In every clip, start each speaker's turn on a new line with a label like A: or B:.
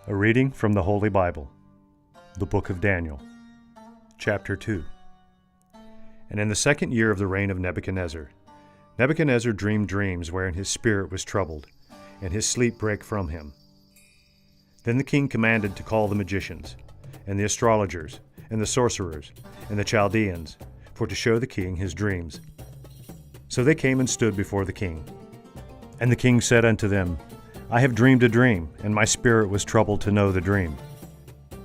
A: A reading from the Holy Bible, the book of Daniel, chapter 2. And in the 2nd year of the reign of Nebuchadnezzar, Nebuchadnezzar dreamed dreams wherein his spirit was troubled, and his sleep brake from him. Then the king commanded to call the magicians, and the astrologers, and the sorcerers, and the Chaldeans, for to show the king his dreams. So they came and stood before the king. And the king said unto them, I have dreamed a dream, and my spirit was troubled to know the dream.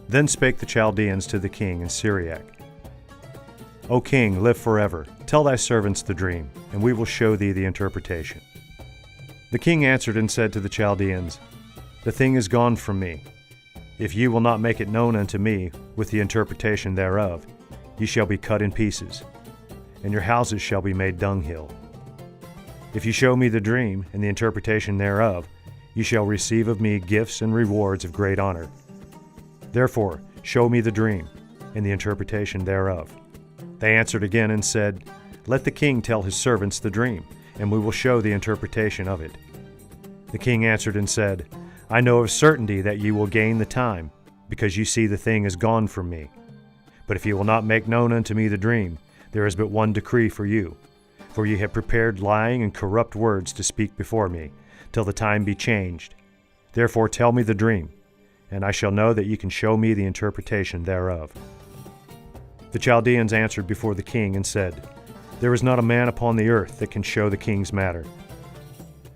A: Then spake the Chaldeans to the king in Syriac, O king, live forever. Tell thy servants the dream, and we will show thee the interpretation. The king answered and said to the Chaldeans, The thing is gone from me. If ye will not make it known unto me with the interpretation thereof, ye shall be cut in pieces, and your houses shall be made dunghill. If ye show me the dream and the interpretation thereof, ye shall receive of me gifts and rewards of great honor. Therefore, show me the dream, and the interpretation thereof. They answered again and said, Let the king tell his servants the dream, and we will show the interpretation of it. The king answered and said, I know of certainty that ye will gain the time, because ye see the thing is gone from me. But if ye will not make known unto me the dream, there is but one decree for you. For ye have prepared lying and corrupt words to speak before me, till the time be changed. Therefore tell me the dream, and I shall know that ye can show me the interpretation thereof. The Chaldeans answered before the king and said, There is not a man upon the earth that can show the king's matter.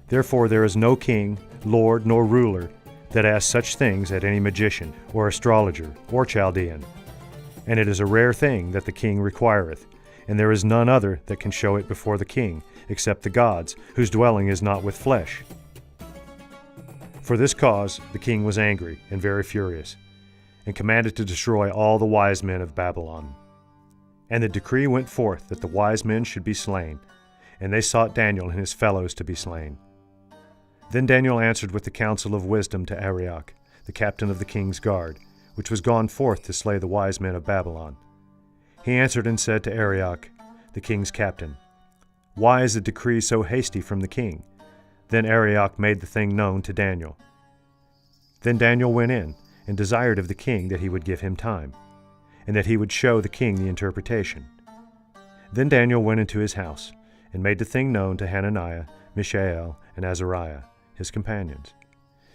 A: Therefore there is no king, lord, nor ruler that asks such things at any magician, or astrologer, or Chaldean. And it is a rare thing that the king requireth, and there is none other that can show it before the king, except the gods, whose dwelling is not with flesh. For this cause the king was angry and very furious, and commanded to destroy all the wise men of Babylon. And the decree went forth that the wise men should be slain, and they sought Daniel and his fellows to be slain. Then Daniel answered with the counsel of wisdom to Arioch, the captain of the king's guard, which was gone forth to slay the wise men of Babylon. He answered and said to Arioch, the king's captain, Why is the decree so hasty from the king? Then Arioch made the thing known to Daniel. Then Daniel went in, and desired of the king that he would give him time, and that he would show the king the interpretation. Then Daniel went into his house, and made the thing known to Hananiah, Mishael, and Azariah, his companions,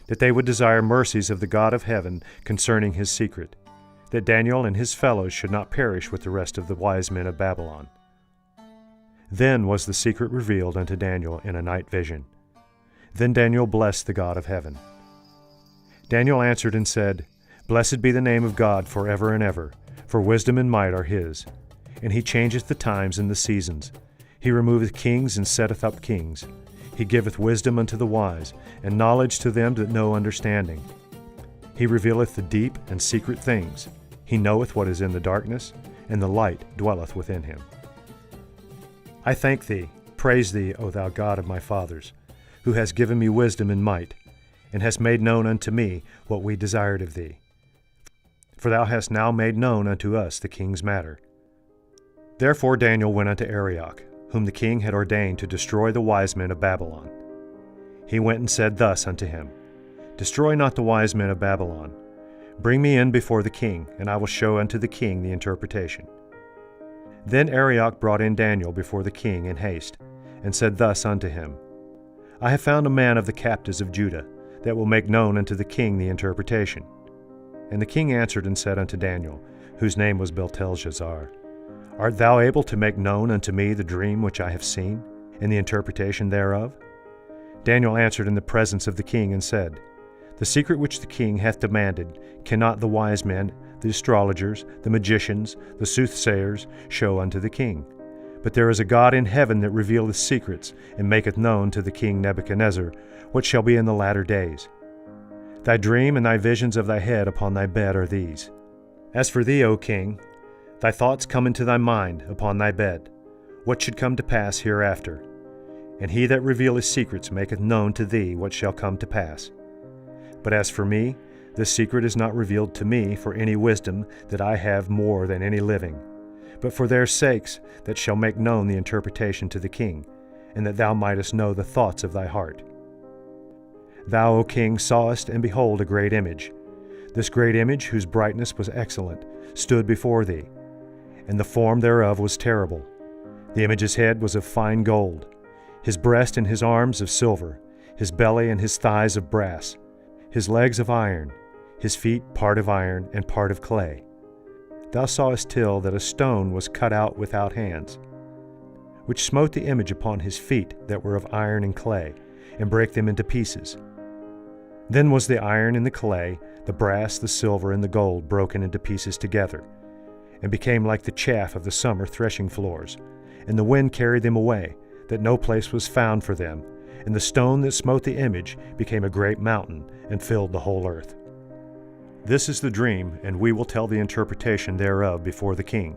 A: that they would desire mercies of the God of heaven concerning his secret, that Daniel and his fellows should not perish with the rest of the wise men of Babylon. Then was the secret revealed unto Daniel in a night vision. Then Daniel blessed the God of heaven. Daniel answered and said, Blessed be the name of God forever and ever, for wisdom and might are his. And he changeth the times and the seasons. He removeth kings and setteth up kings. He giveth wisdom unto the wise, and knowledge to them that know understanding. He revealeth the deep and secret things. He knoweth what is in the darkness, and the light dwelleth within him. I thank thee, praise thee, O thou God of my fathers, who hast given me wisdom and might, and hast made known unto me what we desired of thee. For thou hast now made known unto us the king's matter. Therefore Daniel went unto Arioch, whom the king had ordained to destroy the wise men of Babylon. He went and said thus unto him, Destroy not the wise men of Babylon. Bring me in before the king, and I will show unto the king the interpretation. Then Arioch brought in Daniel before the king in haste, and said thus unto him, I have found a man of the captives of Judah, that will make known unto the king the interpretation. And the king answered and said unto Daniel, whose name was Belteshazzar, Art thou able to make known unto me the dream which I have seen, and the interpretation thereof? Daniel answered in the presence of the king and said, The secret which the king hath demanded cannot the wise men, the astrologers, the magicians, the soothsayers show unto the king. But there is a God in heaven that revealeth secrets, and maketh known to the king Nebuchadnezzar what shall be in the latter days. Thy dream and thy visions of thy head upon thy bed are these. As for thee, O king, thy thoughts come into thy mind upon thy bed, what should come to pass hereafter. And he that revealeth secrets maketh known to thee what shall come to pass. But as for me, this secret is not revealed to me for any wisdom that I have more than any living, but for their sakes that shall make known the interpretation to the king, and that thou mightest know the thoughts of thy heart. Thou, O king, sawest, and behold, a great image. This great image, whose brightness was excellent, stood before thee, and the form thereof was terrible. The image's head was of fine gold, his breast and his arms of silver, his belly and his thighs of brass, his legs of iron, his feet part of iron and part of clay. Thou sawest till that a stone was cut out without hands, which smote the image upon his feet that were of iron and clay, and brake them into pieces. Then was the iron and the clay, the brass, the silver, and the gold broken into pieces together, and became like the chaff of the summer threshing floors, and the wind carried them away, that no place was found for them, and the stone that smote the image became a great mountain, and filled the whole earth. This is the dream, and we will tell the interpretation thereof before the king.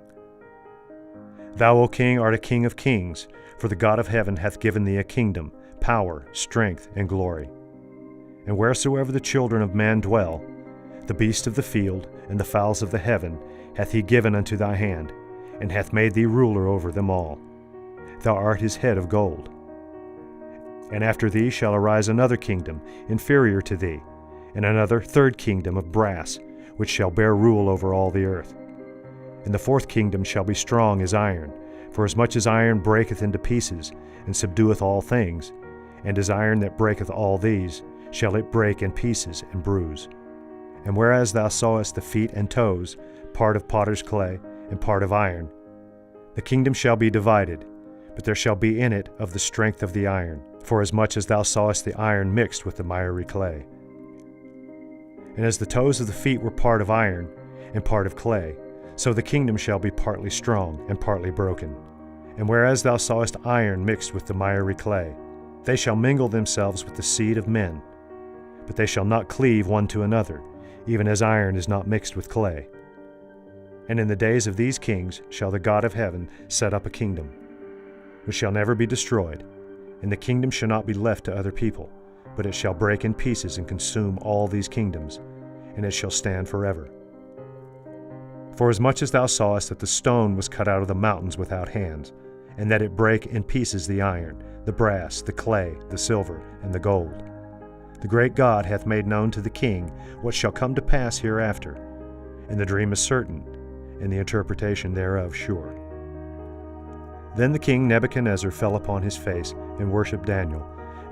A: Thou, O king, art a king of kings, for the God of heaven hath given thee a kingdom, power, strength, and glory. And wheresoever the children of man dwell, the beasts of the field and the fowls of the heaven hath he given unto thy hand, and hath made thee ruler over them all. Thou art his head of gold. And after thee shall arise another kingdom, inferior to thee, and another third kingdom of brass, which shall bear rule over all the earth. And the fourth kingdom shall be strong as iron, for as much as iron breaketh into pieces, and subdueth all things, and as iron that breaketh all these, shall it break in pieces and bruise. And whereas thou sawest the feet and toes, part of potter's clay, and part of iron, the kingdom shall be divided, but there shall be in it of the strength of the iron, for as much as thou sawest the iron mixed with the miry clay. And as the toes of the feet were part of iron, and part of clay, so the kingdom shall be partly strong, and partly broken. And whereas thou sawest iron mixed with the miry clay, they shall mingle themselves with the seed of men, but they shall not cleave one to another, even as iron is not mixed with clay. And in the days of these kings shall the God of heaven set up a kingdom, which shall never be destroyed, and the kingdom shall not be left to other people, but it shall break in pieces and consume all these kingdoms, and it shall stand forever. For as much as thou sawest that the stone was cut out of the mountains without hands, and that it brake in pieces the iron, the brass, the clay, the silver, and the gold, the great God hath made known to the king what shall come to pass hereafter, and the dream is certain, and the interpretation thereof sure. Then the king Nebuchadnezzar fell upon his face and worshipped Daniel,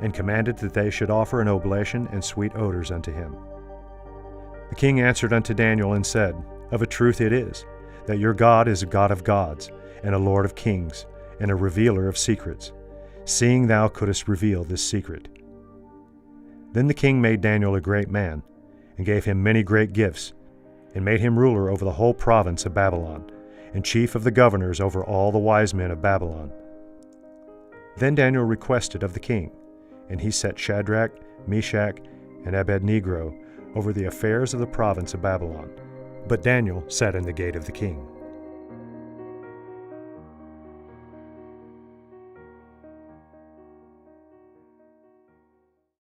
A: and commanded that they should offer an oblation and sweet odors unto him. The king answered unto Daniel and said, Of a truth it is, that your God is a God of gods, and a Lord of kings, and a revealer of secrets, seeing thou couldst reveal this secret. Then the king made Daniel a great man, and gave him many great gifts, and made him ruler over the whole province of Babylon, and chief of the governors over all the wise men of Babylon. Then Daniel requested of the king, and he set Shadrach, Meshach, and Abednego over the affairs of the province of Babylon. But Daniel sat in the gate of the king.